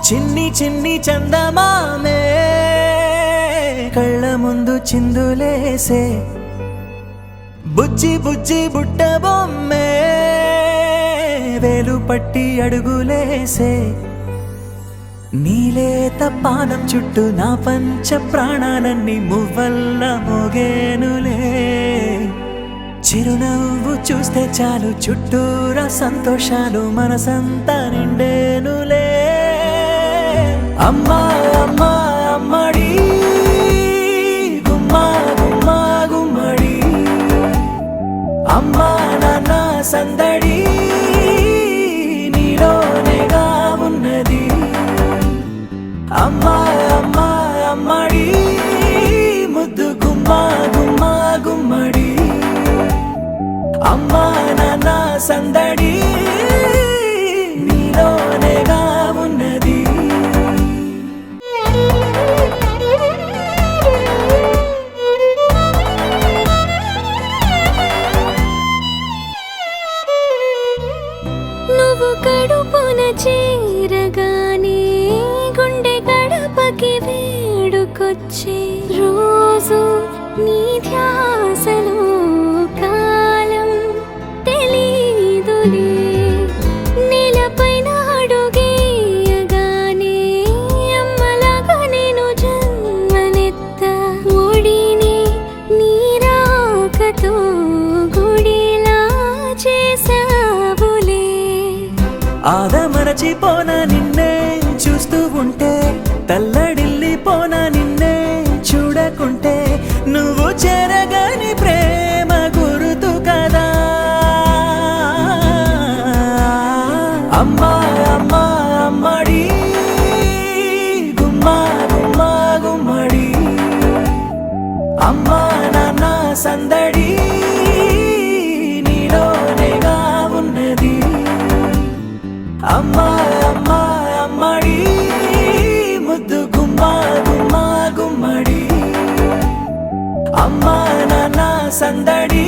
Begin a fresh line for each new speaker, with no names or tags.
చిన్ని చిన్ని చందమామే కళ్ళ ముందు చిందులేసే, బుజ్జి బుజ్జి బుట్ట బొమ్మే వేలు పట్టి అడుగులేసే, నీలేత పానం చుట్టూ నా పంచ ప్రాణాలన్నీ మువ్వల్ల మోగేనులే, చిరునవ్వు చూస్తే చాలు చుట్టూరా సంతోషాలు మనసంతా నిండేనులే. అమ్మా అమ్మా అమ్మడి గుమ్మా గుమ్మా గుమ్మడి, అమ్మా నాన్న సందడి నీలోనేగా ఉన్నది. అమ్మా అమ్మా అమ్మడి ముద్దు గుమ్మా గుమ్మా గుమ్మడి, అమ్మా నాన్న సందడి నీలోనేగా ఉన్నది.
నువ్వు కడుపున చేరగానే గుండె గడపకి వేడుకొచ్చే, రోజు నీ ధ్యాసలో కాలం తెలీదులే. నేలపైన అడుగేయగానే అమ్మలాగా నేను జన్మనెత్త, ఒడిని నీ రాకతో గుడిలా చేసావులే.
ఆదమరచిపోనా నిన్నే చూస్తూ ఉంటే, తల్లడిల్లిపోనా నిన్నే చూడకుంటే, నువ్వు చెరగని ప్రేమ గుర్తు కదా. అమ్మా అమ్మా అమ్మడి గుమ్మా గుమ్మా గుమ్మడి, అమ్మా నాన్న సందడి నీలోనేగా ఉన్నది. అమ్మా అమ్మా అమ్మడి ముద్దు గుమ్మా గుమ్మా గుమ్మడి, అమ్మా నాన్న సందడి